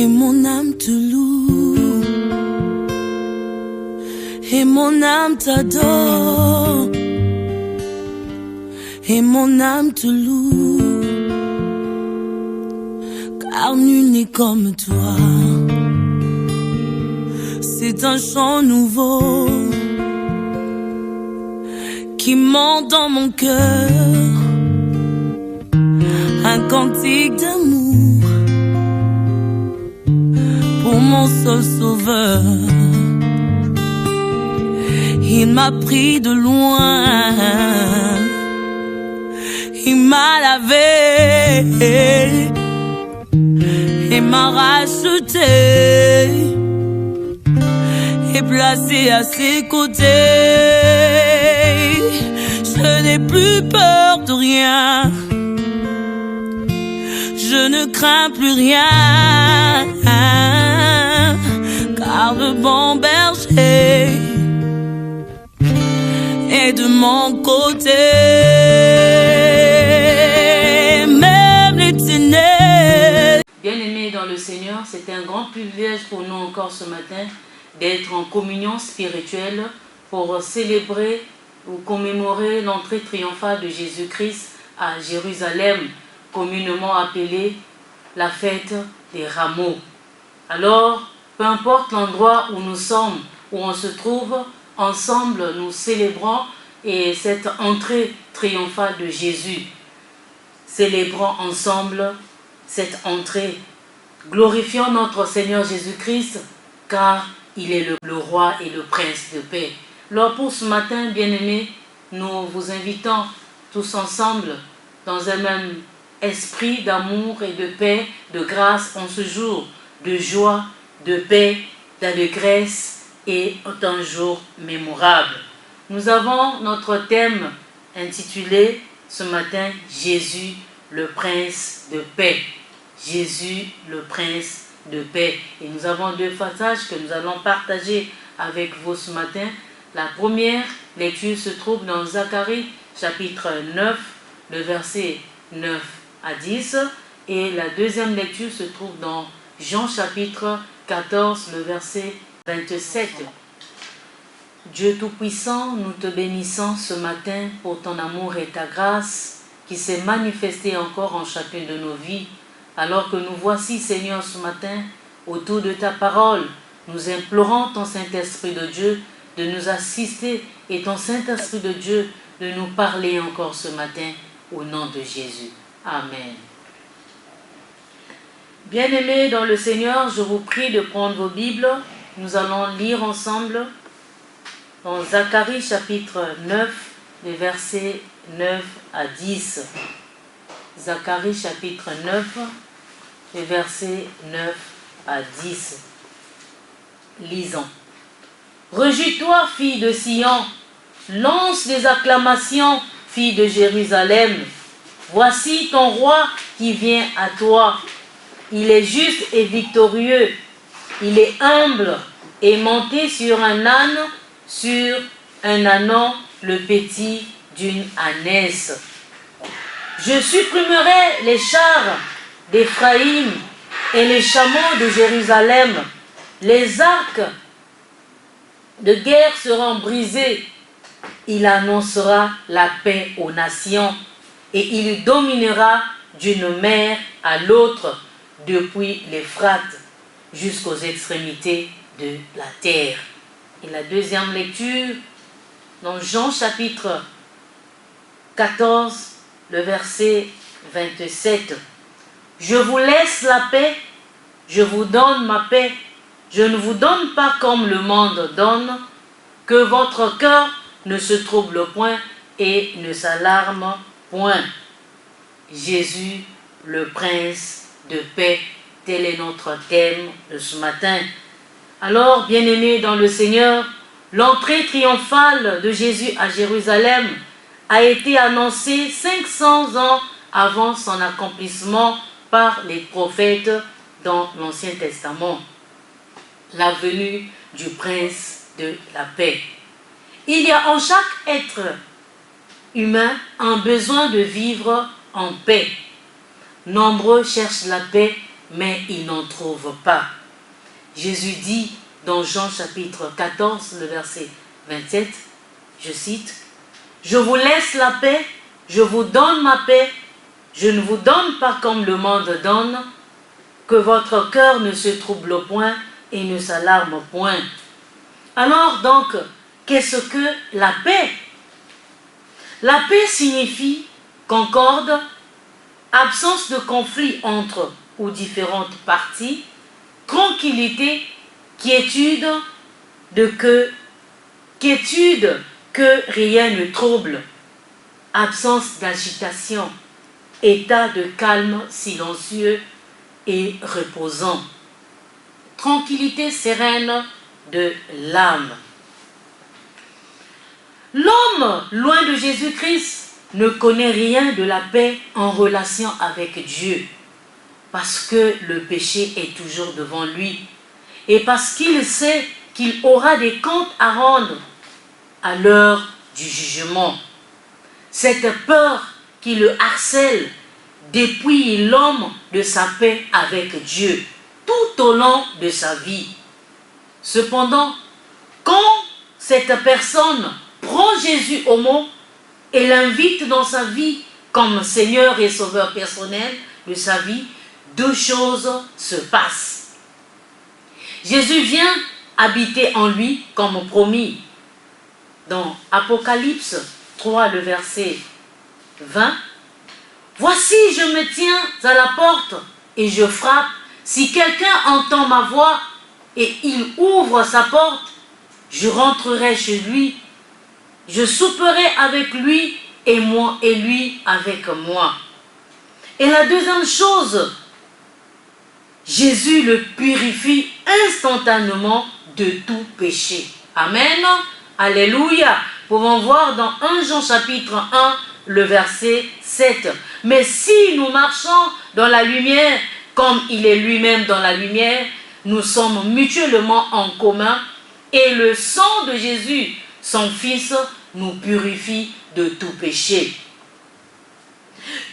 Et mon âme te loue, et mon âme t'adore, et mon âme te loue, car nul n'est comme toi. C'est un chant nouveau qui monte dans mon cœur, un cantique d'amour pour mon seul sauveur. Il m'a pris de loin, il m'a lavé et m'a racheté et placé à ses côtés. Je n'ai plus peur de rien, je ne crains plus rien, car le bon berger est de mon côté. Même les ténèbres. Bien-aimés dans le Seigneur, c'est un grand privilège pour nous encore ce matin d'être en communion spirituelle pour célébrer ou commémorer l'entrée triomphale de Jésus-Christ à Jérusalem, communément appelée la fête des rameaux. Alors, peu importe l'endroit où nous sommes, où on se trouve, ensemble nous célébrons et cette entrée triomphale de Jésus. Célébrons ensemble cette entrée, glorifions notre Seigneur Jésus-Christ, car il est le roi et le prince de paix. Alors pour ce matin, bien-aimés, nous vous invitons tous ensemble dans un même esprit d'amour et de paix, de grâce en ce jour, de joie, de paix, d'allégresse et un jour mémorable. Nous avons notre thème intitulé ce matin « Jésus, le prince de paix ». Jésus, le prince de paix. Et nous avons deux passages que nous allons partager avec vous ce matin. La première lecture se trouve dans Zacharie, chapitre 9, le verset 9 à 10. Et la deuxième lecture se trouve dans Jean, chapitre 14, le verset 27. Dieu Tout-Puissant, nous te bénissons ce matin pour ton amour et ta grâce qui s'est manifestée encore en chacune de nos vies. Alors que nous voici, Seigneur, ce matin, autour de ta parole, nous implorons ton Saint-Esprit de Dieu de nous assister et ton Saint-Esprit de Dieu de nous parler encore ce matin au nom de Jésus. Amen. Bien-aimés dans le Seigneur, je vous prie de prendre vos Bibles. Nous allons lire ensemble dans Zacharie chapitre 9, les versets 9 à 10. Zacharie chapitre 9, les versets 9 à 10. Lisons. Réjouis-toi, fille de Sion, lance des acclamations, fille de Jérusalem. Voici ton roi qui vient à toi. Il est juste et victorieux. Il est humble et monté sur un âne, sur un ânon, le petit d'une ânesse. Je supprimerai les chars d'Éphraïm et les chameaux de Jérusalem. Les arcs de guerre seront brisés. Il annoncera la paix aux nations et il dominera d'une mer à l'autre, depuis l'Euphrate jusqu'aux extrémités de la terre. Et la deuxième lecture, dans Jean chapitre 14, le verset 27. Je vous laisse la paix, je vous donne ma paix, je ne vous donne pas comme le monde donne, que votre cœur ne se trouble point et ne s'alarme point. Jésus, le prince de paix, tel est notre thème de ce matin. Alors, bien-aimés dans le Seigneur, l'entrée triomphale de Jésus à Jérusalem a été annoncée 500 ans avant son accomplissement par les prophètes dans l'Ancien Testament. La venue du prince de la paix. Il y a en chaque être humain un besoin de vivre en paix. Nombreux cherchent la paix, mais ils n'en trouvent pas. Jésus dit dans Jean chapitre 14, le verset 27, je cite, « Je vous laisse la paix, je vous donne ma paix, je ne vous donne pas comme le monde donne, que votre cœur ne se trouble point et ne s'alarme point. » Alors donc, qu'est-ce que la paix? La paix signifie concorde, absence de conflit entre ou différentes parties, tranquillité, quiétude que rien ne trouble, absence d'agitation, état de calme silencieux et reposant, tranquillité sereine de l'âme. L'homme, loin de Jésus-Christ, ne connaît rien de la paix en relation avec Dieu, parce que le péché est toujours devant lui, et parce qu'il sait qu'il aura des comptes à rendre à l'heure du jugement. Cette peur qui le harcèle dépouille l'homme de sa paix avec Dieu tout au long de sa vie. Cependant, quand cette personne prend Jésus au mot et l'invite dans sa vie comme Seigneur et Sauveur personnel de sa vie, deux choses se passent. Jésus vient habiter en lui comme promis. Dans Apocalypse 3, le verset 20, « Voici, je me tiens à la porte et je frappe. Si quelqu'un entend ma voix et il ouvre sa porte, je rentrerai chez lui, je souperai avec lui et moi et lui avec moi. » Et la deuxième chose, Jésus le purifie instantanément de tout péché. Amen. Alléluia. Nous pouvons voir dans 1 Jean chapitre 1, le verset 7. « Mais si nous marchons dans la lumière, comme il est lui-même dans la lumière, nous sommes mutuellement en commun, et le sang de Jésus, son Fils, nous purifie de tout péché. »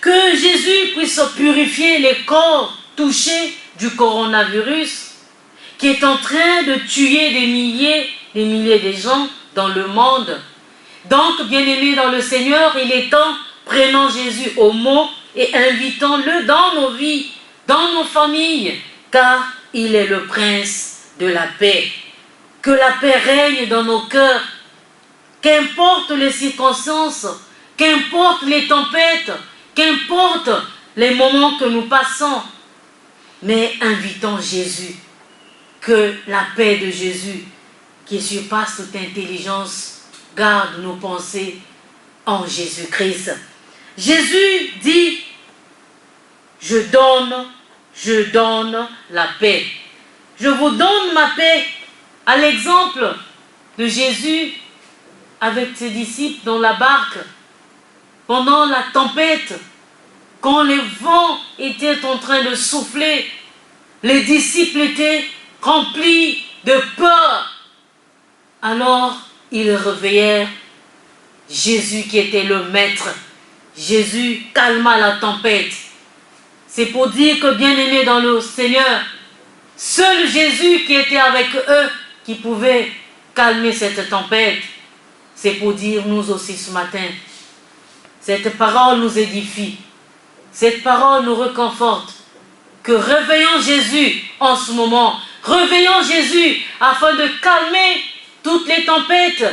Que Jésus puisse purifier les corps touchés du coronavirus, qui est en train de tuer des milliers de gens dans le monde. Donc, bien-aimés dans le Seigneur, il est temps, prenons Jésus au mot et invitons-le dans nos vies, dans nos familles, car il est le prince de la paix. Que la paix règne dans nos cœurs, qu'importe les circonstances, qu'importe les tempêtes, qu'importe les moments que nous passons, mais invitons Jésus, que la paix de Jésus, qui surpasse toute intelligence, garde nos pensées en Jésus-Christ. Jésus dit, je donne la paix. Je vous donne ma paix. À l'exemple de Jésus avec ses disciples dans la barque, pendant la tempête, quand les vents étaient en train de souffler, les disciples étaient remplis de peur. Alors, ils réveillèrent Jésus qui était le maître. Jésus calma la tempête. C'est pour dire que, bien-aimés dans le Seigneur, seul Jésus qui était avec eux, qui pouvait calmer cette tempête. C'est pour dire, nous aussi ce matin, cette parole nous édifie. Cette parole nous réconforte. Que réveillons Jésus en ce moment. Réveillons Jésus afin de calmer toutes les tempêtes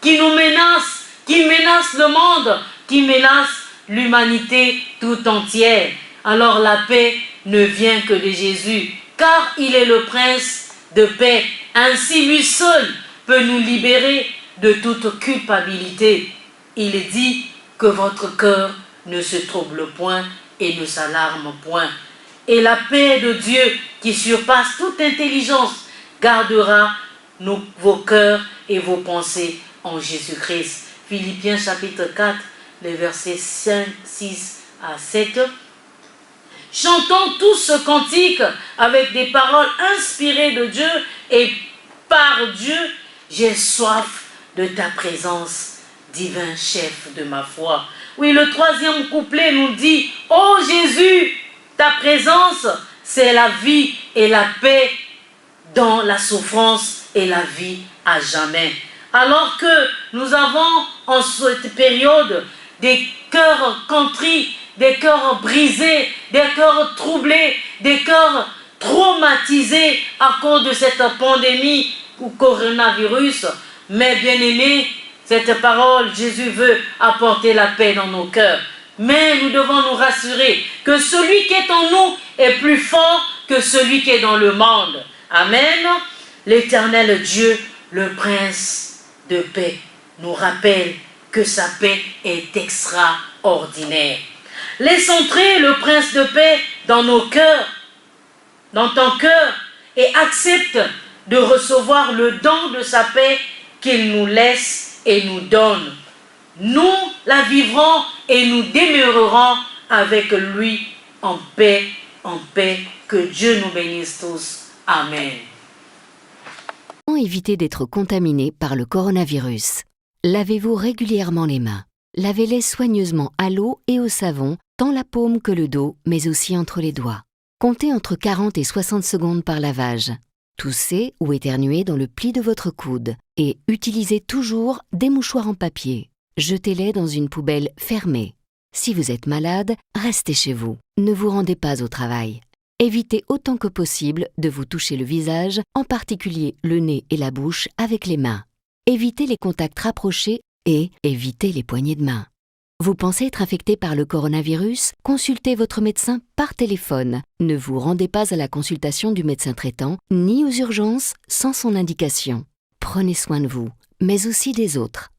qui nous menacent, qui menacent le monde, qui menacent l'humanité tout entière. Alors la paix ne vient que de Jésus, car il est le prince de paix. Ainsi lui seul peut nous libérer de toute culpabilité. Il dit que votre cœur ne se trouble point et ne s'alarme point. Et la paix de Dieu qui surpasse toute intelligence gardera vos cœurs et vos pensées en Jésus-Christ. Philippiens chapitre 4, les versets 5, 6 à 7. Chantons tous ce cantique avec des paroles inspirées de Dieu et par Dieu, j'ai soif de ta présence, divin chef de ma foi. Oui, le troisième couplet nous dit, ô Jésus, ta présence c'est la vie et la paix dans la souffrance et la vie à jamais. Alors que nous avons en cette période des cœurs contris, des cœurs brisés, des cœurs troublés, des cœurs traumatisés à cause de cette pandémie ou coronavirus, mais bien aimés, cette parole, Jésus veut apporter la paix dans nos cœurs. Mais nous devons nous rassurer que celui qui est en nous est plus fort que celui qui est dans le monde. Amen. L'Éternel Dieu, le Prince de paix, nous rappelle que sa paix est extraordinaire. Laisse entrer le Prince de paix dans nos cœurs, dans ton cœur, et accepte de recevoir le don de sa paix qu'il nous laisse et nous donne. Nous la vivrons et nous demeurerons avec lui en paix, en paix. Que Dieu nous bénisse tous. Amen. Comment éviter d'être contaminé par le coronavirus? Lavez-vous régulièrement les mains. Lavez-les soigneusement à l'eau et au savon, tant la paume que le dos, mais aussi entre les doigts. Comptez entre 40 et 60 secondes par lavage. Toussez ou éternuez dans le pli de votre coude et utilisez toujours des mouchoirs en papier. Jetez-les dans une poubelle fermée. Si vous êtes malade, restez chez vous. Ne vous rendez pas au travail. Évitez autant que possible de vous toucher le visage, en particulier le nez et la bouche, avec les mains. Évitez les contacts rapprochés et évitez les poignées de main. Vous pensez être infecté par le coronavirus? Consultez votre médecin par téléphone. Ne vous rendez pas à la consultation du médecin traitant, ni aux urgences sans son indication. Prenez soin de vous, mais aussi des autres.